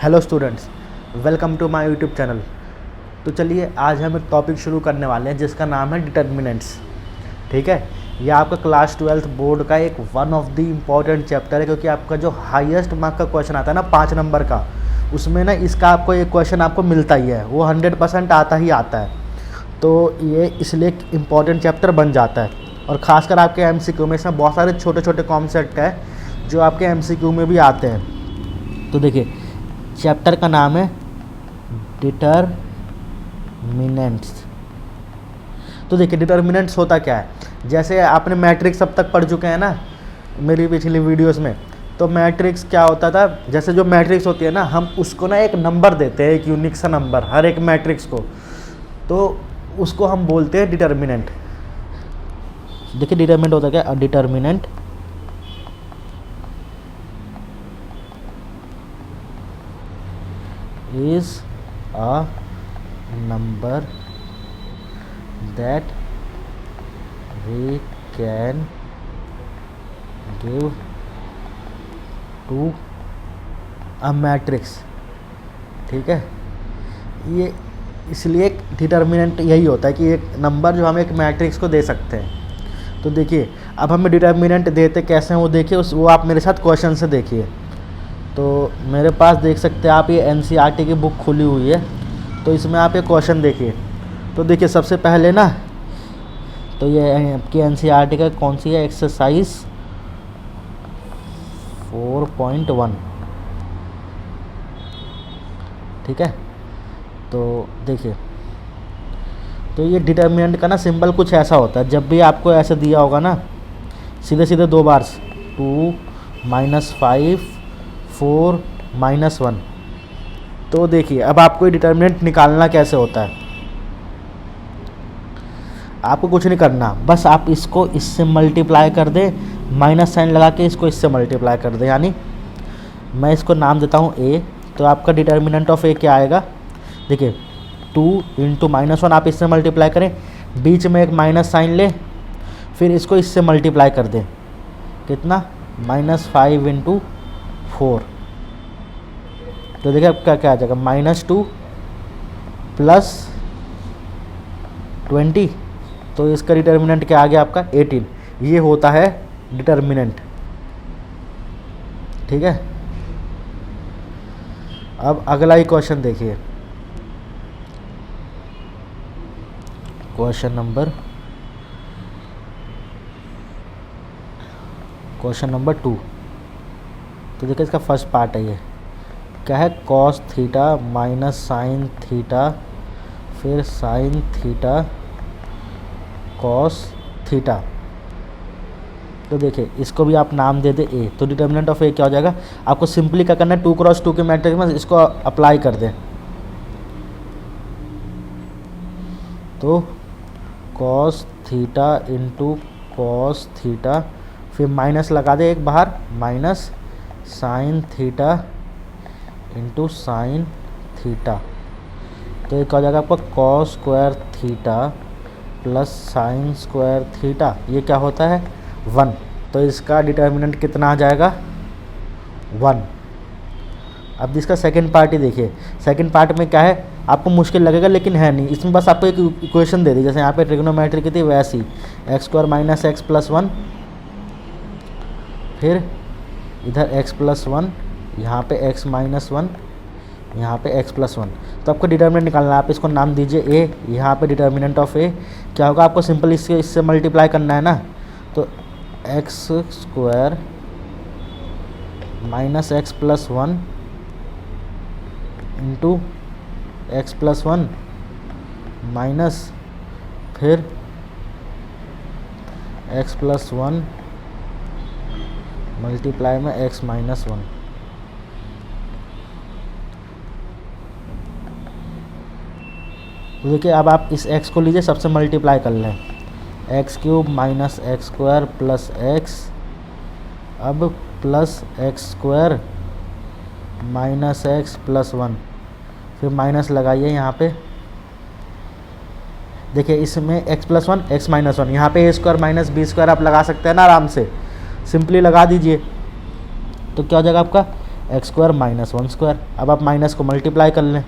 Hello students, welcome to my YouTube channel. तो चलिए आज हम एक टॉपिक शुरू करने वाले हैं जिसका नाम है डिटर्मिनेंट्स। ठीक है, ये आपका क्लास 12th बोर्ड का एक one of the important chapter है, क्योंकि आपका जो हाईएस्ट मार्क का क्वेश्चन आता है ना 5 नंबर का, उसमें ना इसका आपको एक क्वेश्चन आपको मिलता ही है, वो 100% आता ही आता है। तो ये इसलिए एक इम्पॉर्टेंट चैप्टर बन जाता है, और ख़ासकर आपके एमसीक्यू में इसमें बहुत सारे छोटे छोटे कॉन्सेप्ट है जो आपके एमसीक्यू में भी आते हैं। तो देखिए, चैप्टर का नाम है डिटरमिनेंट्स। तो देखिए, डिटरमिनेंट्स होता क्या है, जैसे आपने मैट्रिक्स अब तक पढ़ चुके हैं ना मेरी पिछली वीडियोस में। तो मैट्रिक्स क्या होता था, जैसे जो मैट्रिक्स होती है ना, हम उसको ना एक नंबर देते हैं, एक यूनिक सा नंबर हर एक मैट्रिक्स को, तो उसको हम बोलते हैं डिटरमिनेंट। देखिए डिटरमिनेंट होता क्या, determinant is a number that we can give to a matrix। ठीक है, ये इसलिए एक डिटर्मिनेंट यही होता है कि एक नंबर जो हम एक मैट्रिक्स को दे सकते हैं। तो देखिए, अब हमें डिटर्मिनेंट देते कैसे हैं वो देखिए, वो आप मेरे साथ क्वेश्चन से देखिए। तो मेरे पास देख सकते हैं आप, ये एनसीईआरटी की बुक खुली हुई है, तो इसमें आप ये क्वेश्चन देखिए। तो देखिए सबसे पहले ना, तो ये आपकी एनसीईआरटी का कौन सी है, एक्सरसाइज 4.1। ठीक है, तो देखिए, तो ये डिटर्मिनेंट का ना सिंबल कुछ ऐसा होता है। जब भी आपको ऐसे दिया होगा ना, सीधे सीधे दो बार 2 -5 4 -1। तो देखिए, अब आपको ये डिटर्मिनेंट निकालना कैसे होता है। आपको कुछ नहीं करना, बस आप इसको इससे मल्टीप्लाई कर दें, माइनस साइन लगा के इसको इससे मल्टीप्लाई कर दें। यानी मैं इसको नाम देता हूँ ए, तो आपका डिटर्मिनेंट ऑफ ए क्या आएगा, देखिए 2 × -1 आप इससे मल्टीप्लाई करें, बीच में एक माइनस साइन ले, फिर इसको इससे मल्टीप्लाई कर दें, कितना -5 × 4। तो देखिए अब क्या क्या आ जाएगा, -2 + 20। तो इसका डिटर्मिनेंट क्या आ गया आपका 18। ये होता है डिटर्मिनेंट। ठीक है, अब अगला ही क्वेश्चन देखिए, क्वेश्चन नंबर 2। तो देखिए इसका फर्स्ट पार्ट है, ये क्या है, cos theta minus sine theta, फिर साइन थीटा cos थीटा। तो देखिए इसको भी आप नाम दे दे ए। तो डिटर्मिनेंट ऑफ ए क्या हो जाएगा, आपको सिंपली क्या करना है, 2 × 2 के मैट्रिक्स में इसको अप्लाई कर दें। तो cos थीटा × cos थीटा, फिर माइनस लगा दे एक बाहर, minus sine theta × sine theta. तो ये क्या हो जाएगा आपका cos square theta plus sine square theta. ये क्या होता है 1। तो इसका डिटर्मिनेंट कितना आ जाएगा 1। अब इसका सेकंड पार्ट ही देखिए, सेकंड पार्ट में क्या है, आपको मुश्किल लगेगा लेकिन है नहीं, इसमें बस आपको एक इक्वेशन दे दी, जैसे यहाँ पे ट्रिग्नोमेट्री की थी वैसी, x² - x + 1, फिर इधर x + 1, यहाँ पे x - 1, यहाँ पे x + 1। तो आपको डिटर्मिनेंट निकालना है, आप इसको नाम दीजिए a। यहाँ पे डिटर्मिनेंट ऑफ a क्या होगा, आपको सिंपल इससे मल्टीप्लाई करना है ना। तो x² - x + 1 × x + 1 माइनस, फिर x + 1 मल्टीप्लाई में x - 1। तो देखिए अब आप इस x को लीजिए, सबसे मल्टीप्लाई कर लें, x³ - x² + x, अब प्लस x² - x + 1, फिर माइनस लगाइए यहाँ पे। देखिए इसमें x + 1 x - 1, यहाँ पे a² - b² आप लगा सकते हैं ना आराम से, सिंपली लगा दीजिए। तो क्या हो जाएगा आपका एक्स स्क्वायर माइनस 1 स्क्वायर। अब आप माइनस को मल्टीप्लाई कर लें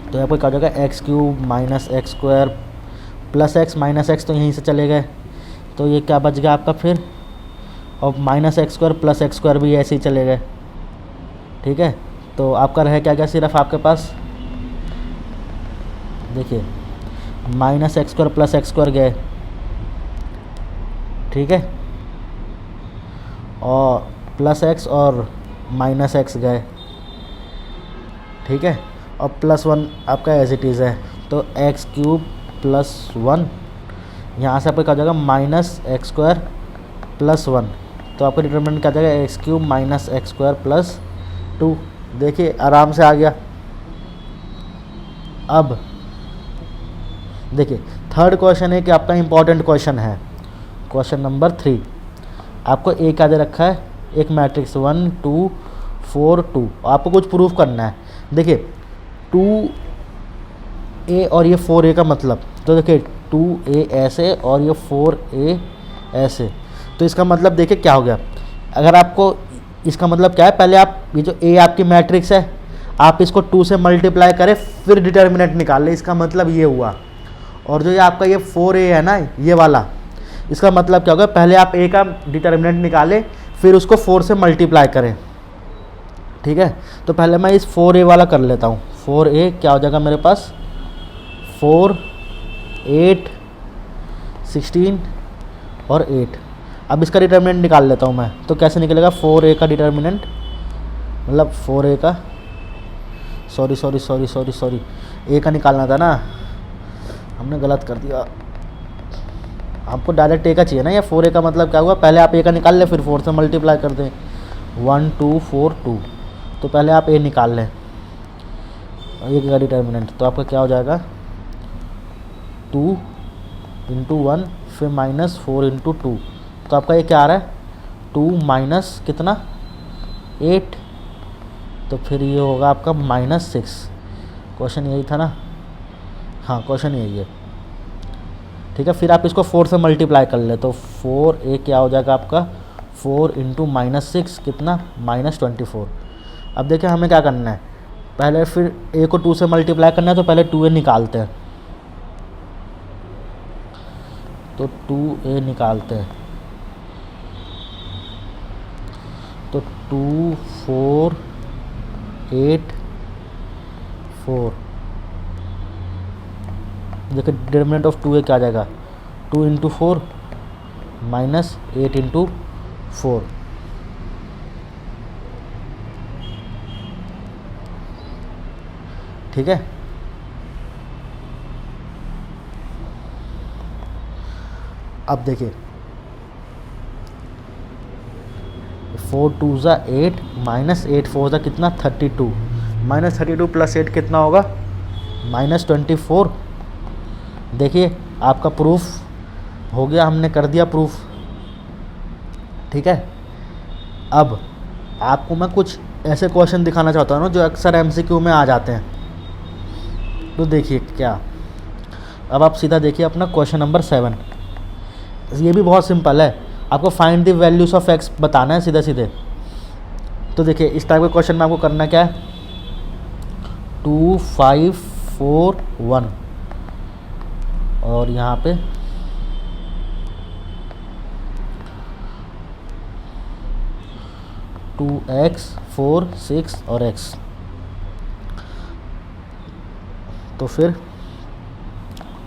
तो आपको क्या हो जाएगा, x cube minus x square plus x minus x तो यहीं से चले गए, तो ये क्या बच गया आपका फिर, और minus x square plus x square भी ऐसे ही चले गए। ठीक है, तो आपका रह क्या गया सिर्फ आपके पास, देखिए minus x square plus x square गए, ठीक है, और प्लस एक्स और माइनस एक्स गए, ठीक है, और प्लस 1 आपका एज इट इज़ है, तो एक्स क्यूब प्लस 1, यहाँ से आपका क्या हो जाएगा माइनस एक्स स्क्वायर प्लस 1, तो आपका डिटरमिनेंट क्या जाएगा x cube minus x square plus 2। देखिए आराम से आ गया। अब देखिए थर्ड क्वेश्चन है कि आपका इंपॉर्टेंट क्वेश्चन है, क्वेश्चन नंबर 3। आपको ए क्या दे रखा है, एक मैट्रिक्स 1 2 4 2, आपको कुछ प्रूफ करना है। देखिए 2a और ये 4a का मतलब, तो देखिए 2a ऐसे और ये 4a ऐसे, तो इसका मतलब देखिए क्या हो गया। अगर आपको इसका मतलब क्या है, पहले आप ये जो a आपकी मैट्रिक्स है आप इसको 2 से मल्टीप्लाई करें फिर डिटर्मिनेंट निकाल लें, इसका मतलब ये हुआ। और जो ये आपका ये 4a है ना ये वाला, इसका मतलब क्या होगा, पहले आप a का डिटर्मिनेंट निकालें फिर उसको 4 से मल्टीप्लाई करें। ठीक है, तो पहले मैं इस 4a वाला कर लेता हूँ। 4a क्या हो जाएगा मेरे पास, 4 8 16 और 8। अब इसका डिटर्मिनेंट निकाल लेता हूँ मैं, तो कैसे निकलेगा 4a का डिटर्मिनेंट, मतलब 4a का सॉरी a का निकालना था ना, हमने गलत कर दिया। आपको डायरेक्ट a का चाहिए ना, या 4a का मतलब क्या हुआ, पहले आप a का निकाल लें फिर 4 से मल्टीप्लाई कर दें। 1 2 4 2, तो पहले आप a निकाल लें, a का डिटर्मिनेंट, तो आपका क्या हो जाएगा 2 इंटू 1 फिर माइनस 4 इंटू 2, तो आपका ये क्या आ रहा है 2 माइनस कितना 8, तो फिर ये होगा आपका -6। क्वेश्चन यही था ना, हाँ क्वेश्चन यही है। ठीक है, फिर आप इसको 4 से मल्टीप्लाई कर ले, तो 4a क्या हो जाएगा आपका 4 इंटू -6 कितना -24। अब देखिए हमें क्या करना है, पहले फिर a को 2 से मल्टीप्लाई करना है, तो पहले 2a निकालते हैं, तो 2a निकालते हैं, तो 2 4 8 4, देखिए डिटर्मिनेंट ऑफ 2a क्या आ जाएगा 2 इंटू 4 माइनस 8 इंटू 4। ठीक है, अब देखिए 4 2 ज़ा 8 माइनस 8 4 ज़ा कितना 32, माइनस 32 प्लस 8 कितना होगा -24। देखिए आपका प्रूफ हो गया, हमने कर दिया प्रूफ। ठीक है, अब आपको मैं कुछ ऐसे क्वेश्चन दिखाना चाहता हूँ ना जो अक्सर एमसीक्यू में आ जाते हैं, तो देखिए क्या, अब आप सीधा देखिए अपना क्वेश्चन नंबर 7। ये भी बहुत सिंपल है, आपको find the values of x बताना है सीधे सीधे। तो देखिए इस टाइप के क्वेश्चन में आपको करना क्या है 2 5 4 1, और यहाँ पे 2x 4 6 और x, तो फिर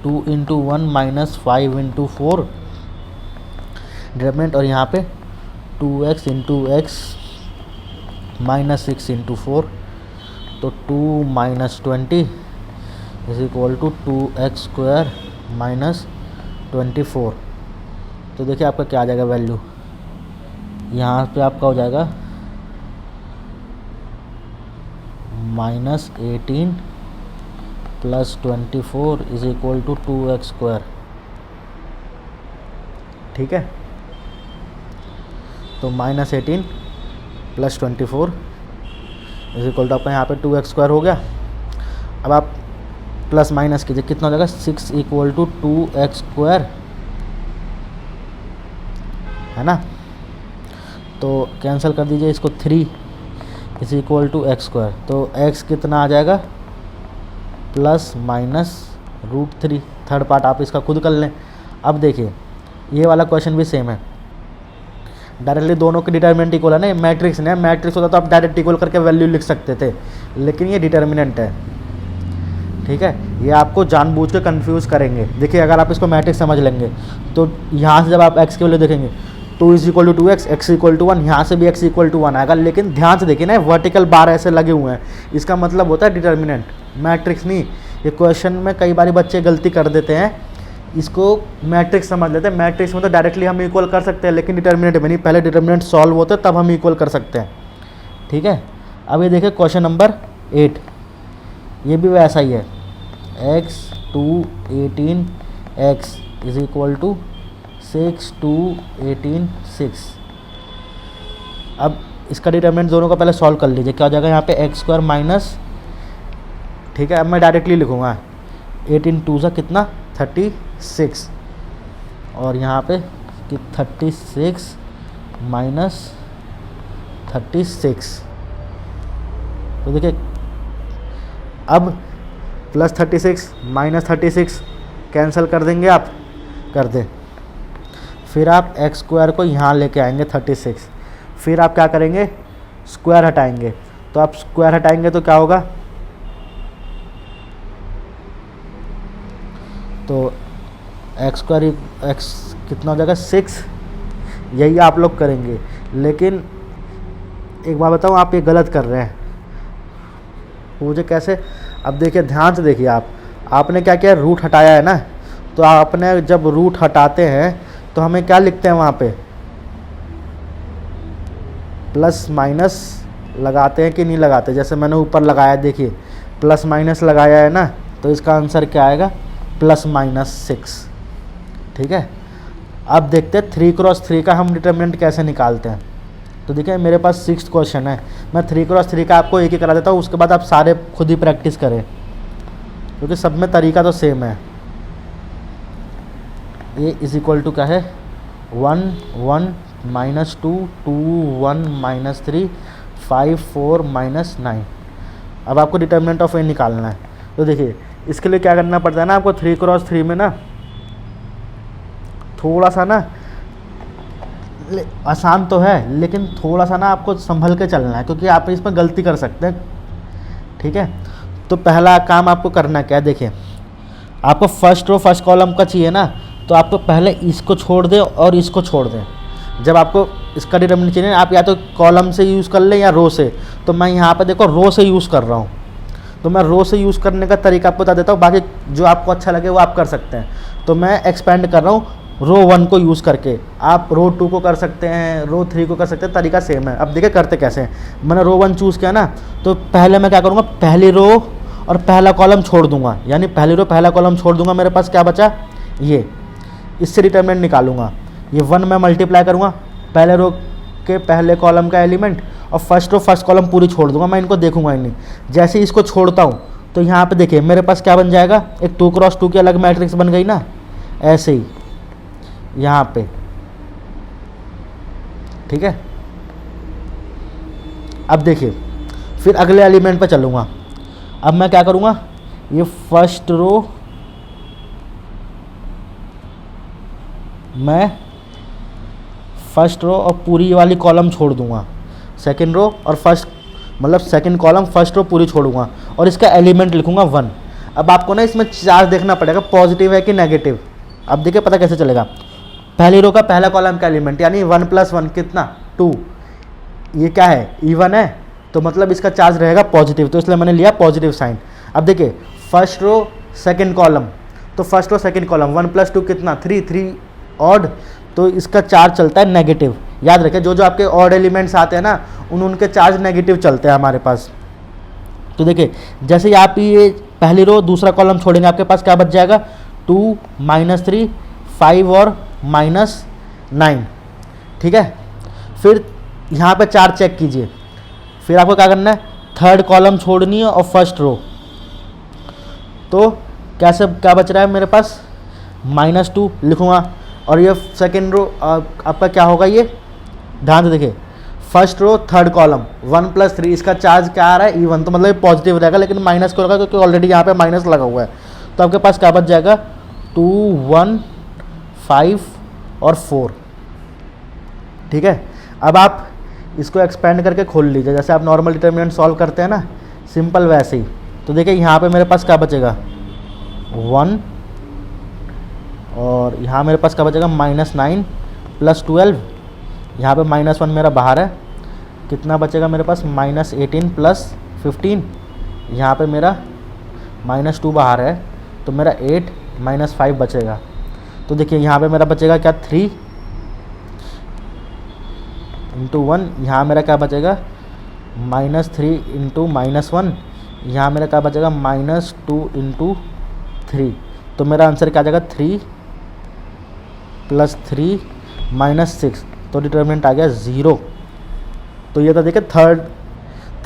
2 इंटू 1 माइनस 5 इंटू 4 डिटरमिनेंट, और यहाँ पे 2x into x minus 6 into 4, तो 2 minus 20 is equal to 2x square minus 24। तो देखिए आपका क्या आ जाएगा वैल्यू, यहाँ पे आपका हो जाएगा -18 plus 24 is equal to 2x square. ठीक है, तो -18 प्लस 24 इज इक्वल टू आपका यहाँ पे 2x स्क्वायर हो गया। अब आप प्लस माइनस कीजिए, कितना हो जाएगा 6 इक्वल टू 2x स्क्वायर, है ना। तो कैंसिल कर दीजिए इसको, 3 is equal to x square. तो x कितना आ जाएगा, प्लस माइनस √3। थर्ड पार्ट आप इसका खुद कर लें। अब देखिए ये वाला क्वेश्चन भी सेम है, डायरेक्टली दोनों के डिटर्मिनेंट इक्वल है ना, मैट्रिक्स ने, मैट्रिक्स होता तो आप डायरेक्ट इक्वल करके वैल्यू लिख सकते थे, लेकिन ये डिटर्मिनेंट है, ठीक है। ये आपको जानबूझ के कंफ्यूज करेंगे। देखिए अगर आप इसको मैट्रिक्स समझ लेंगे तो यहाँ से जब आप x की वैल्यू देखेंगे 2 is equal to 2x, x equal to 1, यहाँ से भी x इक्वल टू 1 आएगा, लेकिन ध्यान से देखिए ना वर्टिकल बार ऐसे लगे हुए हैं, इसका मतलब होता है डिटर्मिनेंट, मैट्रिक्स नहीं। ये क्वेश्चन में कई बार बच्चे गलती कर देते हैं, इसको मैट्रिक्स समझ लेते हैं। मैट्रिक्स में तो डायरेक्टली हम इक्वल कर सकते हैं, लेकिन डिटर्मिनेंट में नहीं, पहले डिटर्मिनेंट सॉल्व होते तब हम इक्वल कर सकते हैं, ठीक है। अब ये देखिए क्वेश्चन नंबर 8, ये भी वैसा ही है, x 2 18 x is equal to 6 2 18 6। अब इसका डिटर्मिनेंट दोनों का पहले सॉल्व कर लीजिए, क्या हो जाएगा यहाँ पे एक्स स्क्वायर माइनस, ठीक है। अब मैं डायरेक्टली लिखूँगा 18 2 सा कितना 36, और यहाँ पे कि 36 माइनस 36। तो देखिए अब प्लस 36 माइनस 36 कैंसिल कर देंगे, आप कर दें, फिर आप एक्स स्क्वायर को यहाँ लेके आएंगे 36, फिर आप क्या करेंगे स्क्वायर हटाएंगे, तो आप स्क्वायर हटाएंगे तो क्या होगा, तो एक्स स्क्वायर एक्स कितना हो जाएगा 6। यही आप लोग करेंगे, लेकिन एक बात बताऊँ आप ये गलत कर रहे हैं। मुझे कैसे, अब देखिए ध्यान से देखिए, आपने क्या किया, रूट हटाया है ना, तो आपने जब रूट हटाते हैं तो हमें क्या लिखते हैं वहाँ पे, प्लस माइनस लगाते हैं कि नहीं लगाते। जैसे मैंने ऊपर लगाया, देखिए प्लस माइनस लगाया है ना, तो इसका आंसर क्या आएगा +-6, ठीक है। अब देखते हैं 3 क्रॉस 3 का हम डिटर्मिनेंट कैसे निकालते हैं। तो देखिए मेरे पास 6th क्वेश्चन है, मैं 3 क्रॉस 3 का आपको एक ही करा देता हूँ, उसके बाद आप सारे खुद ही प्रैक्टिस करें, क्योंकि सब में तरीका तो सेम है। ए इज इक्वल टू क्या है 1 1 -2 2 1 -3 5 4 -9। अब आपको डिटर्मिनेंट ऑफ ए निकालना है। तो देखिए इसके लिए क्या करना पड़ता है ना, आपको 3 क्रॉस 3 में ना थोड़ा सा ना, आसान तो है लेकिन थोड़ा सा ना आपको संभल के चलना है, क्योंकि आप इसमें गलती कर सकते हैं, ठीक है। तो पहला काम आपको करना क्या है, देखिए आपको फर्स्ट रो फर्स्ट कॉलम का चाहिए ना, तो आपको पहले इसको छोड़ दें और इसको छोड़ दें। जब आपको इसका डिटर्मिनेंट चाहिए, आप या तो कॉलम से यूज़ कर लें या रो से। तो मैं यहाँ पे देखो रो से यूज़ कर रहा हूँ, तो मैं रो से यूज़ करने का तरीका आपको बता देता हूँ, बाकी जो आपको अच्छा लगे वो आप कर सकते हैं। तो मैं एक्सपेंड कर रहा हूँ रो 1 को यूज़ करके, आप रो 2 को कर सकते हैं, रो 3 को कर सकते हैं, तरीका सेम है। अब देखिए करते कैसे हैं। मैंने रो 1 चूज़ किया ना, तो पहले मैं क्या करूँगा, पहली रो और पहला कॉलम छोड़ दूंगा, यानी पहली रो पहला कॉलम छोड़ दूंगा, मेरे पास क्या बचा ये, इससे डिटर्मिनेंट निकालूंगा। ये 1 मैं मल्टीप्लाई करूँगा पहले रो के पहले कॉलम का एलिमेंट, और फर्स्ट रो फर्स्ट कॉलम पूरी छोड़ दूंगा, मैं इनको देखूंगा ही नहीं। जैसे ही इसको छोड़ता हूँ तो यहाँ पे देखिए मेरे पास क्या बन जाएगा, एक 2 क्रॉस 2 की अलग मैट्रिक्स बन गई ना, ऐसे ही यहाँ पे, ठीक है। अब देखिए फिर अगले एलिमेंट पे चलूँगा। अब मैं क्या करूँगा, ये फर्स्ट रो मैं फर्स्ट रो और पूरी वाली कॉलम छोड़ दूंगा, सेकंड रो और फर्स्ट मतलब सेकंड कॉलम फर्स्ट रो पूरी छोड़ूंगा, और इसका एलिमेंट लिखूंगा 1। अब आपको ना इसमें चार्ज देखना पड़ेगा पॉजिटिव है कि नेगेटिव। अब देखिए पता कैसे चलेगा, पहली रो का पहला कॉलम का एलिमेंट यानी 1 + 1 कितना 2, ये क्या है इवन है, तो मतलब इसका चार्ज रहेगा पॉजिटिव, तो इसलिए मैंने लिया पॉजिटिव साइन। अब देखिए फर्स्ट रो सेकंड कॉलम, तो फर्स्ट रो सेकंड कॉलम 1 + 2 कितना 3 3 ऑड, तो इसका चार्ज चलता है नेगेटिव। याद रखें जो जो आपके ऑड एलिमेंट्स आते हैं ना, उनके चार्ज नेगेटिव चलते हैं हमारे पास। तो देखिए जैसे ही आप ये पहली रो दूसरा कॉलम छोड़ेंगे, आपके पास क्या बच जाएगा 2 -3 5 और -9, ठीक है। फिर यहाँ पे 4 चेक कीजिए, फिर आपको क्या करना है, थर्ड कॉलम छोड़नी है और फर्स्ट रो, तो कैसे क्या बच रहा है मेरे पास -2 लिखूँगा, और ये सेकेंड रो आपका क्या होगा, ये ध्यान से देखिए फर्स्ट रो थर्ड कॉलम 1 + 3, इसका चार्ज क्या आ रहा है E1, तो मतलब पॉजिटिव रहेगा, लेकिन माइनस क्यों होगा क्योंकि ऑलरेडी यहाँ पे माइनस लगा हुआ है। तो आपके पास क्या बच जाएगा 2 1 5 और 4। ठीक है, अब आप इसको एक्सपेंड करके खोल लीजिए, जैसे आप नॉर्मल डिटर्मिनेंट सॉल्व करते हैं ना, सिंपल वैसे ही। तो देखिए यहाँ पे मेरे पास क्या बचेगा 1, और यहाँ मेरे पास क्या बचेगा -9 + 12, यहाँ पे -1 मेरा बाहर है, कितना बचेगा मेरे पास -18 + 15, यहाँ पे मेरा -2 बाहर है, तो मेरा 8 - 5 बचेगा। तो देखिए यहाँ पे मेरा बचेगा क्या 3 × 1, यहाँ मेरा क्या बचेगा -3 × -1, यहाँ मेरा क्या बचेगा -2 × 3। तो मेरा आंसर क्या आ जाएगा 3 + 3 - 6, तो डिटर्मिनेंट आ गया 0। तो ये था देखिए थर्ड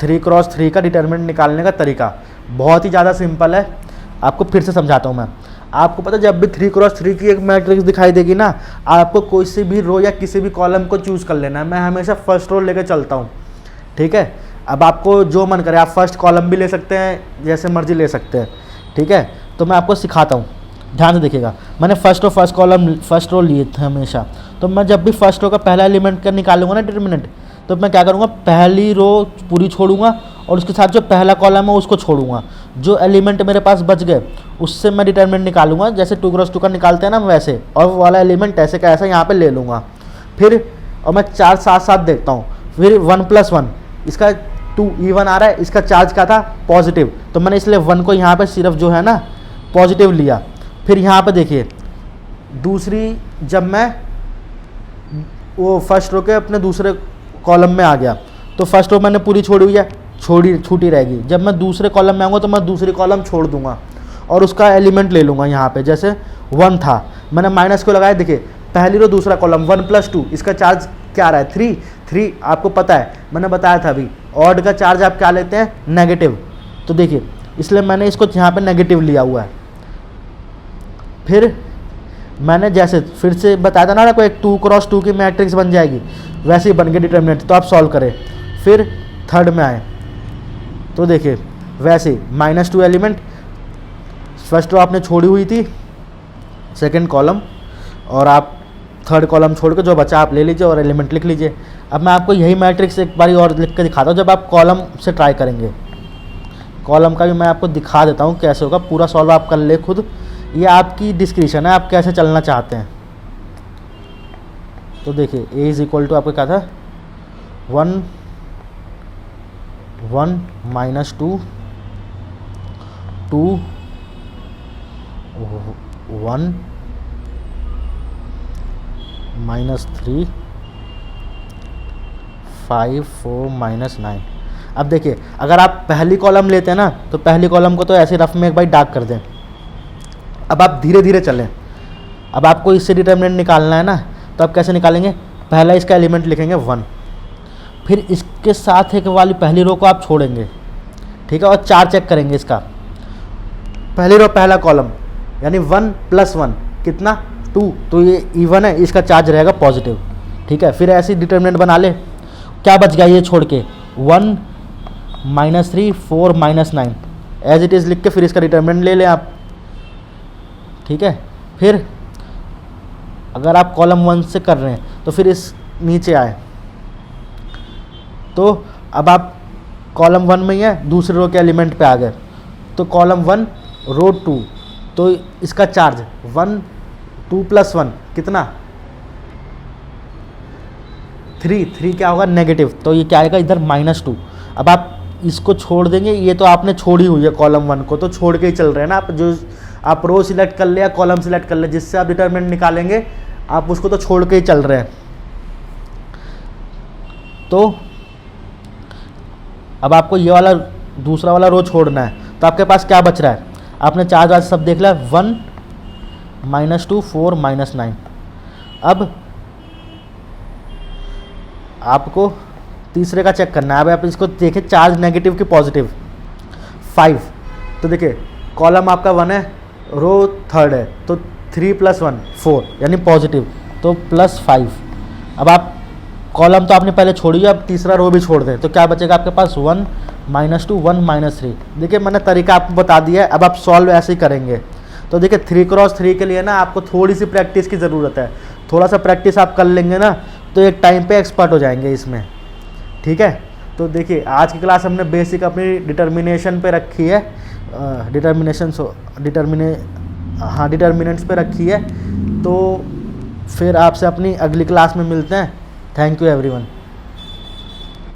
3 × 3 का डिटर्मिनेंट निकालने का तरीका, बहुत ही ज़्यादा सिंपल है। आपको फिर से समझाता हूँ मैं। आपको पता है जब भी 3 × 3 की एक मैट्रिक्स दिखाई देगी ना, आपको कोई सी भी रो या किसी भी कॉलम को चूज़ कर लेना है। मैं हमेशा फर्स्ट रो लेकर चलता हूँ, ठीक है। अब आपको जो मन करे आप फर्स्ट कॉलम भी ले सकते हैं, जैसे मर्जी ले सकते हैं, ठीक है। तो मैं आपको सिखाता हूँ, ध्यान से देखिएगा। मैंने फर्स्ट रो लिए थे हमेशा, तो मैं जब भी फर्स्ट रो का पहला एलिमेंट का निकालूंगा ना डिटर्मिनेंट, तो मैं क्या करूँगा पहली रो पूरी छोड़ूंगा और उसके साथ जो पहला कॉलम है उसको छोड़ूंगा। जो एलिमेंट मेरे पास बच गए उससे मैं डिटर्मिनेंट निकालूंगा, जैसे 2 × 2 का निकालते हैं ना वैसे, और वो वाला एलिमेंट ऐसे का ऐसा यहाँ पे ले लूँगा। फिर और मैं 4 साथ साथ देखता हूँ, फिर 1 + 1, इसका 2 E1 आ रहा है, इसका चार्ज क्या था पॉजिटिव, तो मैंने इसलिए 1 को यहाँ पे सिर्फ जो है ना पॉजिटिव लिया। फिर यहाँ पे देखिए दूसरी, जब मैं वो फर्स्ट रो के अपने दूसरे कॉलम में आ गया, तो फर्स्ट रो मैंने पूरी छोड़ी हुई है, छूटी रहेगी। जब मैं दूसरे कॉलम में आऊँगा तो मैं दूसरी कॉलम छोड़ दूंगा और उसका एलिमेंट ले लूँगा। यहाँ पे जैसे 1 था, मैंने माइनस को लगाया, देखिए पहली रो दूसरा कॉलम 1 + 2, इसका चार्ज क्या आ रहा है 3। आपको पता है, मैंने बताया था अभी, ऑड का चार्ज आप क्या लेते हैं नेगेटिव, तो देखिए इसलिए मैंने इसको यहाँ पे नेगेटिव लिया हुआ है। फिर मैंने जैसे फिर से बताया था ना कोई एक 2 × 2 की मैट्रिक्स बन जाएगी, वैसे ही बन गई डिटर्मिनेंट। तो आप सॉल्व करें, फिर थर्ड में आए तो देखिए वैसे -2 एलिमेंट, फर्स्ट रो आपने छोड़ी हुई थी सेकंड कॉलम, और आप थर्ड कॉलम छोड़ के जो बचा आप ले लीजिए और एलिमेंट लिख लीजिए। अब मैं आपको यही मैट्रिक्स एक बारी और लिख के दिखाता हूँ, जब आप कॉलम से ट्राई करेंगे। कॉलम का भी मैं आपको दिखा देता हूँ कैसे होगा, पूरा सॉल्व आप कर ले खुद, ये आपकी डिस्क्रिप्शन है, आप कैसे चलना चाहते हैं। तो देखिए A = आपको क्या था 1 1 - 2 2 1 -3 5 4 -9। अब देखिए अगर आप पहली कॉलम लेते हैं ना, तो पहली कॉलम को तो ऐसे रफ में एक बार डार्क कर दें। अब आप धीरे धीरे चलें। अब आपको इससे डिटर्मिनेंट निकालना है ना, तो आप कैसे निकालेंगे, पहला इसका एलिमेंट लिखेंगे 1, फिर इसके साथ एक वाली पहली रो को आप छोड़ेंगे, ठीक है, और 4 चेक करेंगे इसका। पहली रो पहला कॉलम यानी 1 + 1 कितना 2, तो ये E1 है, इसका चार्ज रहेगा पॉजिटिव, ठीक है। फिर ऐसे डिटर्मिनेंट बना ले, क्या बच गया ये छोड़ के 1 -3 4 -9 एज इट इज़ लिख के फिर इसका डिटर्मिनेंट ले लें आप, ठीक है। फिर अगर आप कॉलम 1 से कर रहे हैं तो फिर इस नीचे आए, तो अब आप कॉलम 1 में ही है, दूसरे रो के एलिमेंट पे आ गए, तो कॉलम 1 रो 2, तो इसका चार्ज 1 2 + 1 कितना 3 क्या होगा नेगेटिव, तो ये क्या आएगा इधर -2। अब आप इसको छोड़ देंगे, ये तो आपने छोड़ी हुई है कॉलम 1 को, तो छोड़ के ही चल रहे हैं ना आप, जो आप रो सिलेक्ट कर ले या कॉलम सिलेक्ट कर ले, जिससे आप डिटर्मिनेंट निकालेंगे आप उसको तो छोड़ के ही चल रहे हैं। तो अब आपको ये वाला दूसरा वाला रो छोड़ना है, तो आपके पास क्या बच रहा है, आपने चार्ज आज सब देख लिया 1 -2 4 -9। अब आपको तीसरे का चेक करना है। अब आप इसको देखें चार्ज नेगेटिव की पॉजिटिव 5, तो देखिए कॉलम आपका 1 है, रो थर्ड है, तो 3 + 1 4 यानी पॉजिटिव, तो +5। अब आप कॉलम तो आपने पहले छोड़ी है, अब तीसरा रो भी छोड़ दें तो क्या बचेगा आपके पास 1 -2 1 -3। देखिए मैंने तरीका आपको बता दिया है, अब आप सॉल्व ऐसे ही करेंगे। तो देखिए 3x3 के लिए ना आपको थोड़ी सी प्रैक्टिस की ज़रूरत है, थोड़ा सा प्रैक्टिस आप कर लेंगे ना तो एक टाइम पे एक्सपर्ट हो जाएंगे इसमें, ठीक है। तो देखिए आज की क्लास हमने बेसिक अपनी डिटर्मिनेशन पे रखी है, डिटर्मिनेंट्स पे रखी है। तो फिर आपसे अपनी अगली क्लास में मिलते हैं। Thank you everyone.